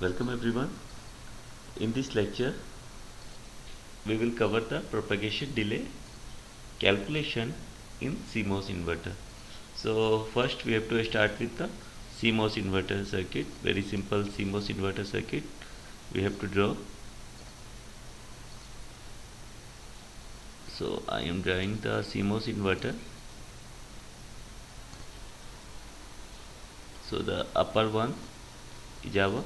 Welcome everyone. In this lecture, we will cover the propagation delay calculation in CMOS inverter. So first we have to start with the CMOS inverter circuit. Very simple CMOS inverter circuit we have to draw. So I am drawing the CMOS inverter. So the upper one is our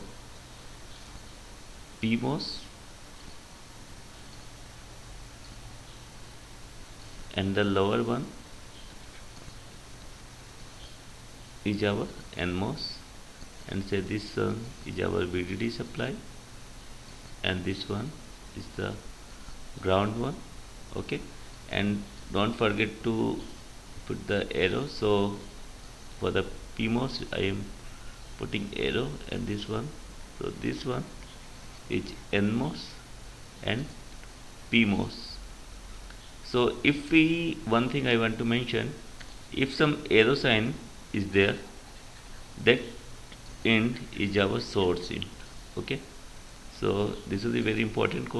PMOS and the lower one is our NMOS, and say this one is our VDD supply and this one is the ground one. Okay, and don't forget to put the arrow. So for the PMOS I am putting arrow, and this one, so this one is NMOS and PMOS. So if we, one thing I want to mention, if some arrow sign is there, that end is our source end. Okay, so this is a very important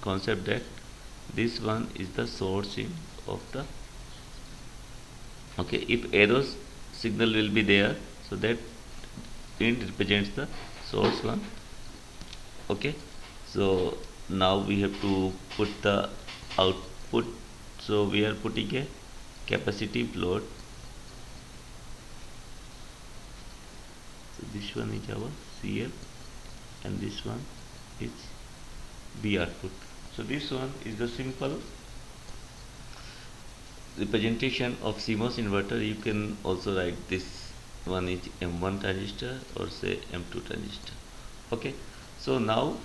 concept, that this one is the source end of the, okay, if arrows signal will be there, so that end represents the source one. Okay, so now we have to put the output. So we are putting a capacitive load. So this one is our CL and this one is B output. So this one is the simple representation of CMOS inverter. You can also write this one is M1 transistor or say M2 transistor. Okay, so now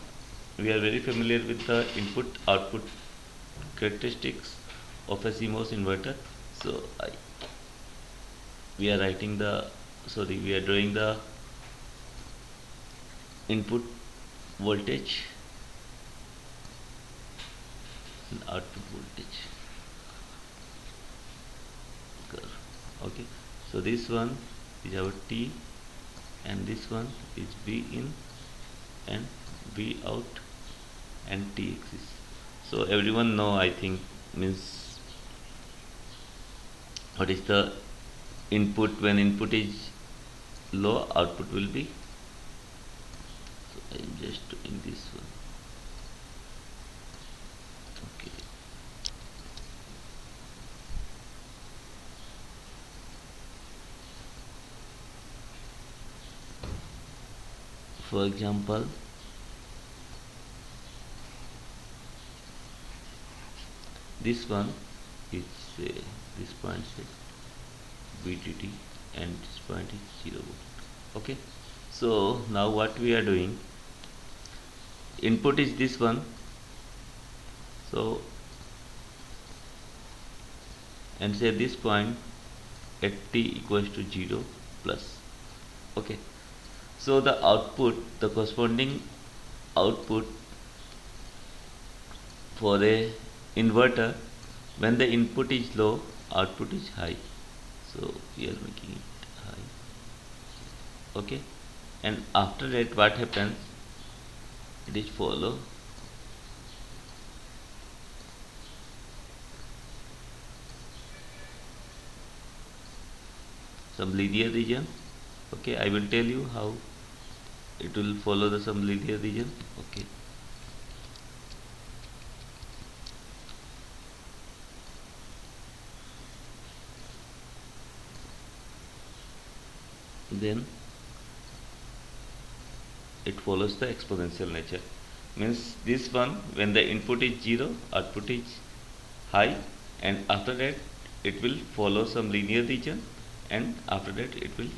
we are very familiar with the input output characteristics of a CMOS inverter. So we are drawing the input voltage and output voltage curve. Okay, so this one is our T and this one is B in and B out and T axis. So everyone know, I think, means what is the input. When input is low, output will be, so I am just doing this one. Okay, for example, this one is this point is VDD and this point is 0 volt. Okay, so now what we are doing, input is this one, so and say this point at T equals to 0 plus. Okay, so the output, the corresponding output for a inverter, when the input is low, output is high. So we are making it high. Okay, and after that what happens, it is follow some linear region. Okay, I will tell you how it will follow the some linear region. Okay, then it follows the exponential nature. Means this one, when the input is 0, output is high, and after that it will follow some linear region, and after that it will,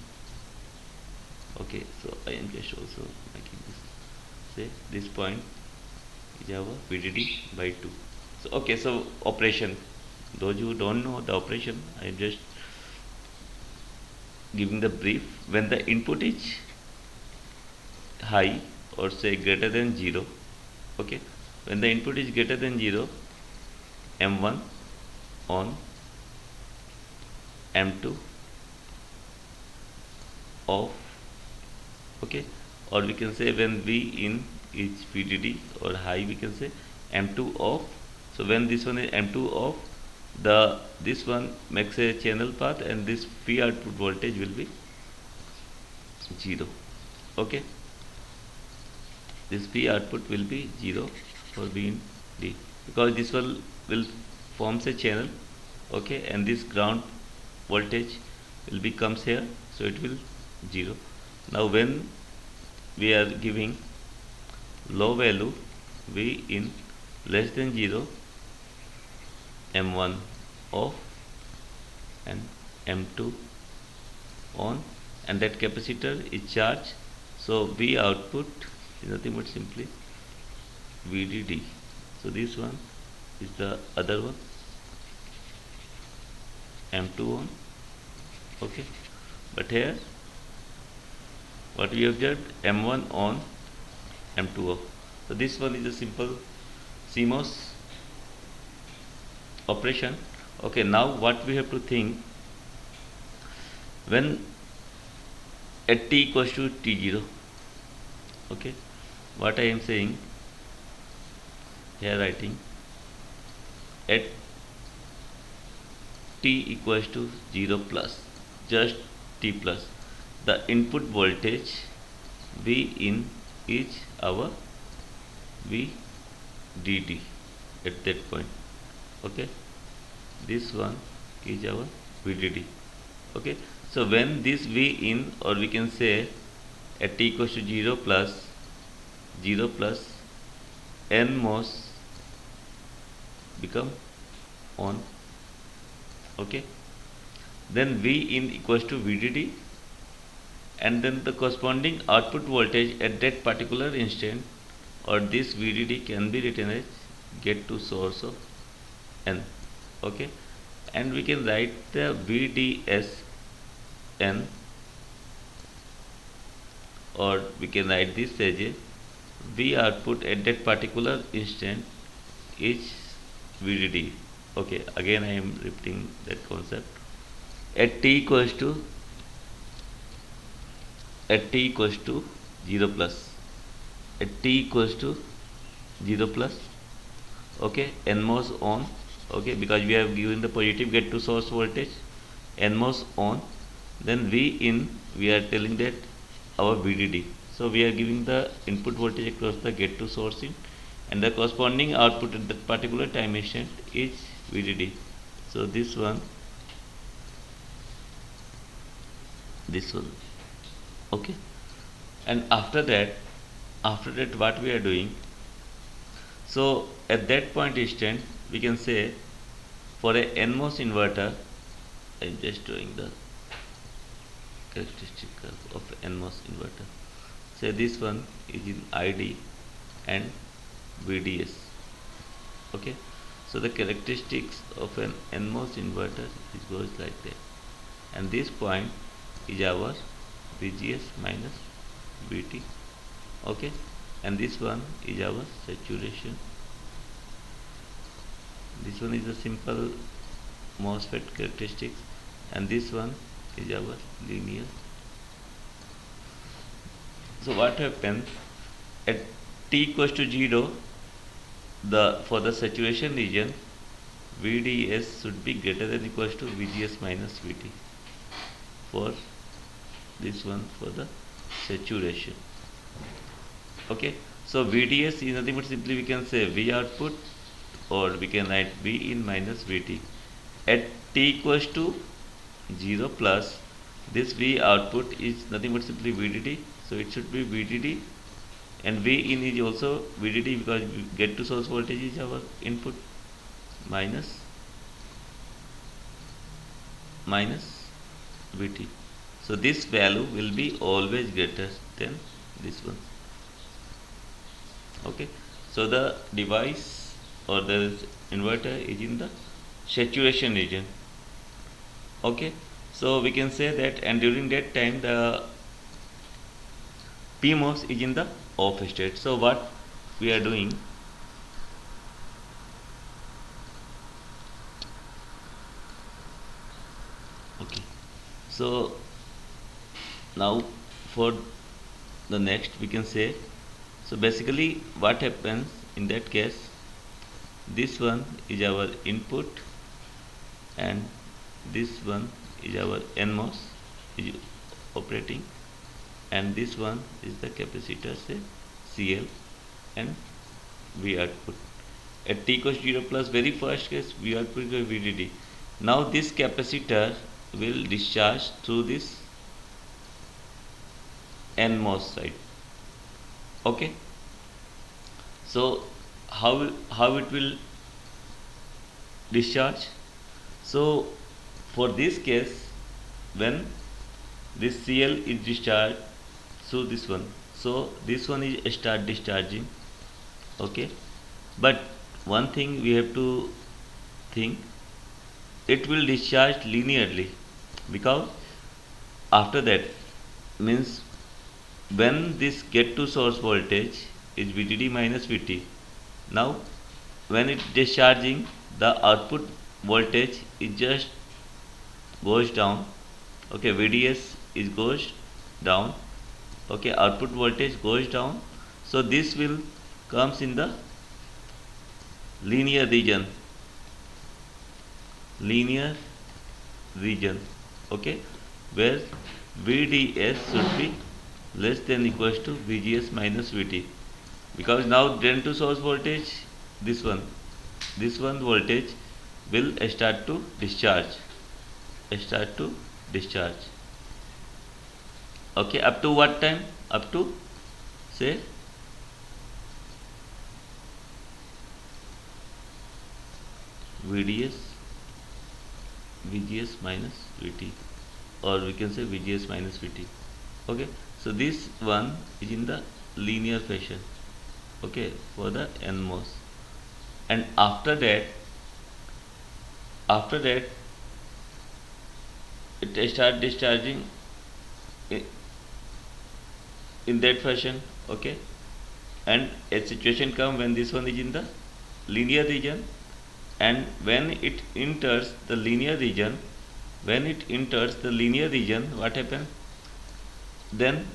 okay, so I am just also making this, say this point is our VDD by 2. So okay, so operation, those who don't know the operation, I am just giving the brief. When the input is high or say greater than 0, okay, when the input is greater than 0, M1 on, M2 off. Okay, or we can say when V in is VDD or high, we can say M2 off. So when this one is M2 off, this one makes a channel path and this V output voltage will be 0. Okay, this V output will be 0 for V in D, because this one will forms a channel. Okay, and this ground voltage will be comes here, so it will 0. Now when we are giving low value V in less than 0, M1 off and M2 on, and that capacitor is charged, so V output is nothing but simply VDD. So this one is the other one, M2 on. Okay, but here what we observed, M1 on, M2 off. So this one is a simple CMOS operation. Okay, now what we have to think, when at t equals to t0, okay, what I am saying here, writing at t equals to 0 plus, just t plus, the input voltage V in is our VDD at that point. Okay, this one is our VDD. Okay, so when this V in, or we can say at t equals to 0 plus NMOS become on. Okay, then V in equals to VDD, and then the corresponding output voltage at that particular instant, or this VDD can be written as get to source of N. Okay, and we can write the VDSN, or we can write this as a V output at that particular instant is VDD. Okay, again I am repeating that concept. At t equals to 0 plus, at t equals to 0 plus, okay, NMOS on. Okay, because we have given the positive get to source voltage, NMOS on, then V in, we are telling that our VDD. So we are giving the input voltage across the get to source in, and the corresponding output at that particular time instant is VDD. So this one, okay, and after that what we are doing, so at that point instant we can say for a NMOS inverter, I am just drawing the characteristic of NMOS inverter. Say this one is in ID and VDS. Okay, so the characteristics of an NMOS inverter goes like that, and this point is our VGS minus VT. Okay, and this one is our saturation. This one is a simple MOSFET characteristics, and this one is our linear. So what happens at t equals to 0, for the saturation region, VDS should be greater than equals to VGS minus VT for this one, for the saturation. Okay, so VDS is nothing but simply we can say V output, or we can write V in minus VT. At t equals to 0 plus, this V output is nothing but simply VDD, so it should be VDD, and V in is also VDD because get to source voltage is our input, minus VT. So this value will be always greater than this one. Okay, so the device or the inverter is in the saturation region. Okay, so we can say that, and during that time the PMOS is in the off state. So what we are doing, okay, so now for the next we can say, so basically what happens in that case, this one is our input and this one is our NMOS is operating, and this one is the capacitor, say CL, and V output. At t equals 0 plus, very first case, V output is VDD. Now this capacitor will discharge through this NMOS side. Okay. So how it will discharge? So for this case, when this CL is discharged through this one, so this one is start discharging. Okay, but one thing we have to think, it will discharge linearly, because after that means when this get to source voltage is VDD minus VT. Now when it discharging, the output voltage is just goes down. Okay, VDS is goes down. Okay, output voltage goes down. So this will comes in the linear region. Okay, where VDS should be less than equals to VGS minus VT, because now drain to source voltage, this one voltage will start to discharge. Okay, up to what time? Up to say VGS minus VT, or we can say VGS minus VT. Okay, so this one is in the linear fashion. Okay, for the NMOS, and after that it start discharging in that fashion. Okay, and a situation come when this one is in the linear region, and when it enters the linear region, what happens? Then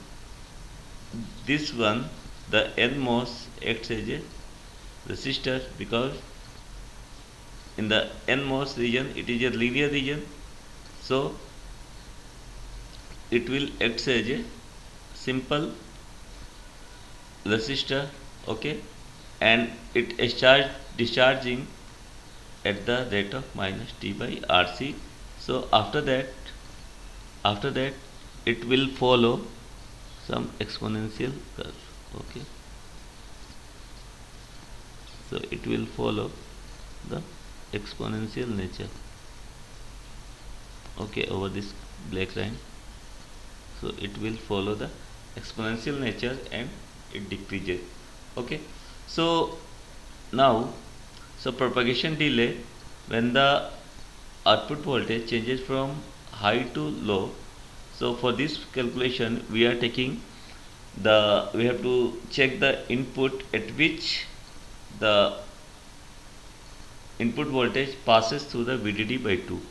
this one, the NMOS acts as a resistor, because in the NMOS region it is a linear region, so it will act as a simple resistor. Okay, and it starts discharging at the rate of minus T by RC. So after that it will follow some exponential curve. Okay, so it will follow the exponential nature. Okay, over this black line, so it will follow the exponential nature and it decreases. Okay, so now, so propagation delay, when the output voltage changes from high to low, so for this calculation we are taking we have to check the input at which the input voltage passes through the VDD by 2.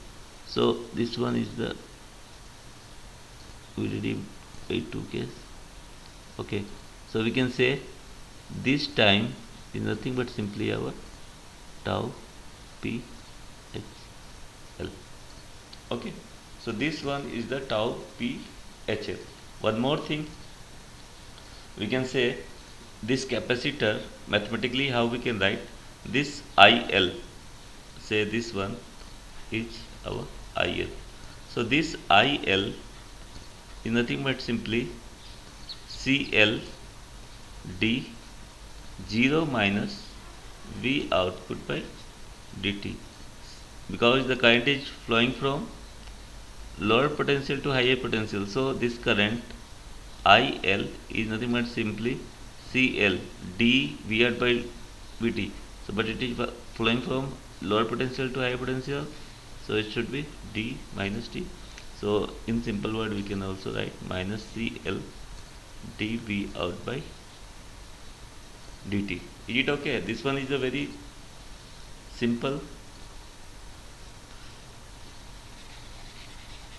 So this one is the VDD by 2 case. Okay, so we can say this time is nothing but simply our tau p h l. Okay, so this one is the tau p h l. One more thing, we can say this capacitor, mathematically how we can write this IL, say this one is our IL. So this IL is nothing but simply CL D 0 minus V output by dt, because the current is flowing from lower potential to higher potential. So this current IL is nothing but simply CL D V out by VT. So but it is flowing from lower potential to higher potential, so it should be D minus T. So in simple word we can also write minus CL dV out by dt. Is it okay? This one is a very simple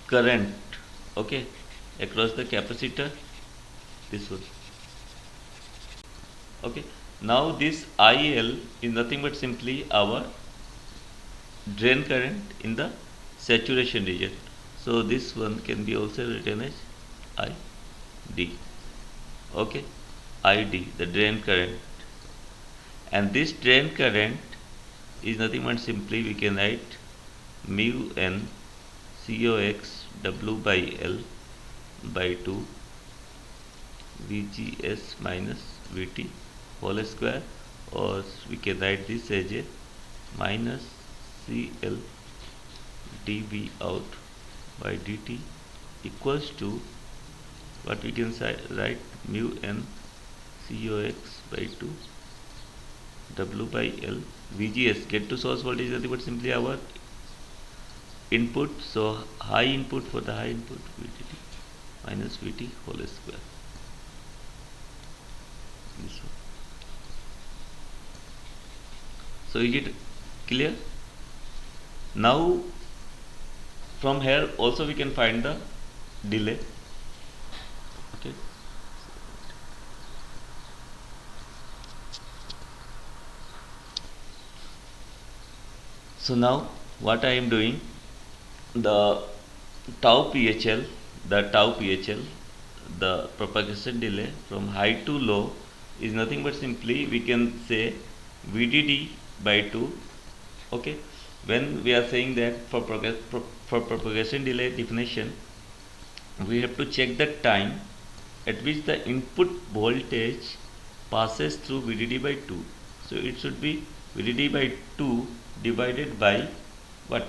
current, okay, across the capacitor. this one. Okay, now this IL is nothing but simply our drain current in the saturation region. So this one can be also written as ID. Okay, ID, the drain current, and this drain current is nothing but simply we can write mu n COX W by L by 2 VGS minus VT whole square, or we can write this as a minus CL dV out by dt equals to what we can write mu n COX by 2 W by L VGS, get to source voltage, is nothing but simply our input, so high input for the high input VDD minus VT whole square. This one. So is it clear? Now from here also we can find the delay. Okay. So now what I am doing, the tau PHL, the propagation delay from high to low is nothing but simply we can say VDD by 2. Okay, when we are saying that for propagation delay definition, we have to check the time at which the input voltage passes through VDD by 2. So it should be VDD by 2 divided by what?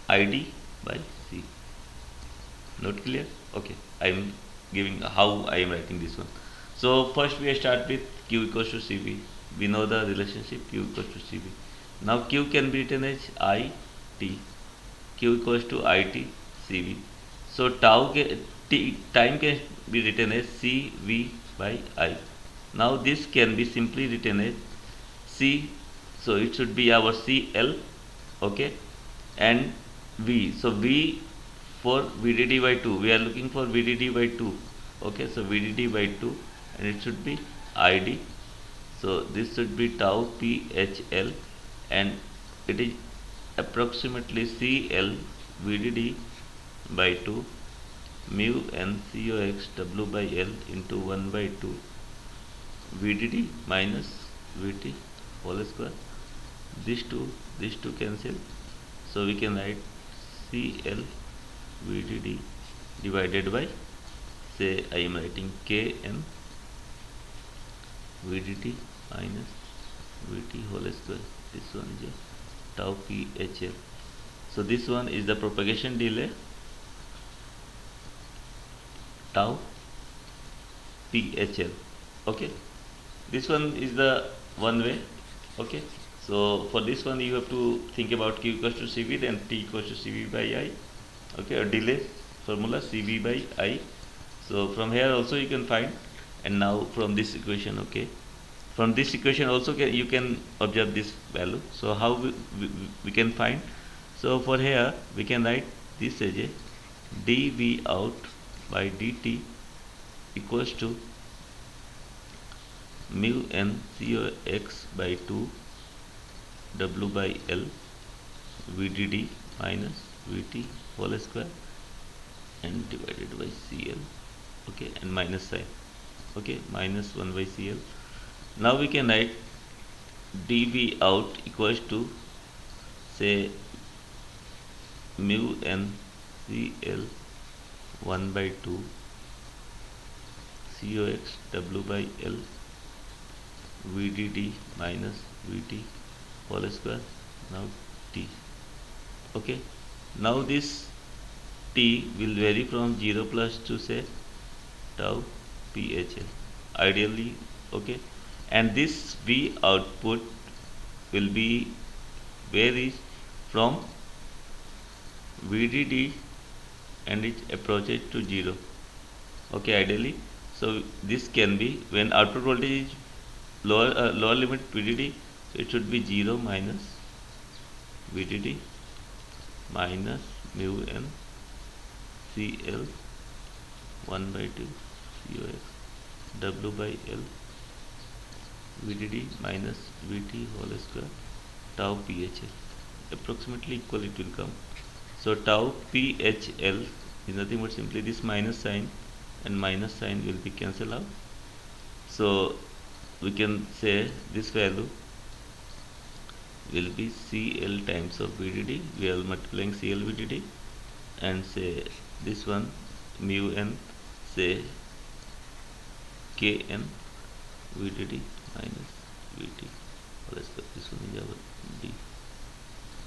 ID by C. Not clear? Okay, I am giving how I am writing this one. So first we start with Q equals to CV. We know the relationship Q equals to CV. Now Q can be written as IT. Q equals to IT CV. So time can be written as CV by I. Now this can be simply written as C. So it should be our CL. Okay, and V. So V for VDD by 2. We are looking for VDD by 2. Okay, so VDD by 2, and it should be ID. So this should be tau PHL, and it is approximately CL VDD by 2 mu n COX W by L into 1 by 2 VDD minus VT whole square. These two cancel, so we can write CL VDD divided by, say I am writing Kn VDD minus VT whole square. This one is a tau PHL. So this one is the propagation delay tau PHL. Okay, this one is the one way. Okay, so for this one you have to think about Q equals to CV, then T equals to CV by I. Okay, a delay formula CV by I. So from here also you can find, and now from this equation, okay, from this equation also you can observe this value. So how we can find? So for here we can write this as a dV out by dt equals to mu n COX by 2 W by L VDD minus VT whole square and divided by CL. Okay, and minus sign. Okay, minus 1 by CL. Now we can write dV out equals to, say, mu n CL 1 by 2 COX W by L VDD minus VT whole square. Now T. Okay, now this T will vary from 0 plus to, say, tau PHL ideally. Okay, and this V output will be varies from VDD and it approaches to 0. Okay, ideally. So this can be when output voltage is lower limit VDD, so it should be 0 minus VDD minus mu n CL 1 by 2 COX W by L VDD minus VT whole square tau PHL. Approximately equal it will come. So tau PHL is nothing but simply this minus sign, and minus sign will be cancelled out. So we can say this value will be CL times of VDD. We are multiplying CL VDD, and say this one mu n, say Kn VDD minus VT. Let's put this one is our D.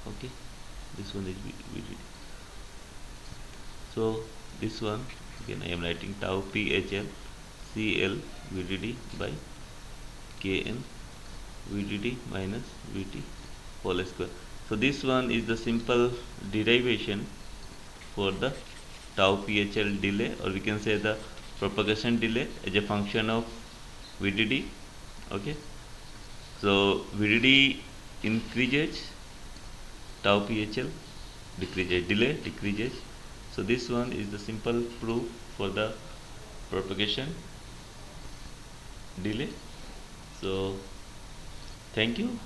Okay, this one is VDD. So this one again I am writing tau PHL CL VDD by Kn VDD minus VT whole square. So this one is the simple derivation for the tau PHL delay, or we can say the propagation delay as a function of VDD. Okay, so VDD increases, tau PHL decreases, delay decreases. So this one is the simple proof for the propagation delay. So thank you.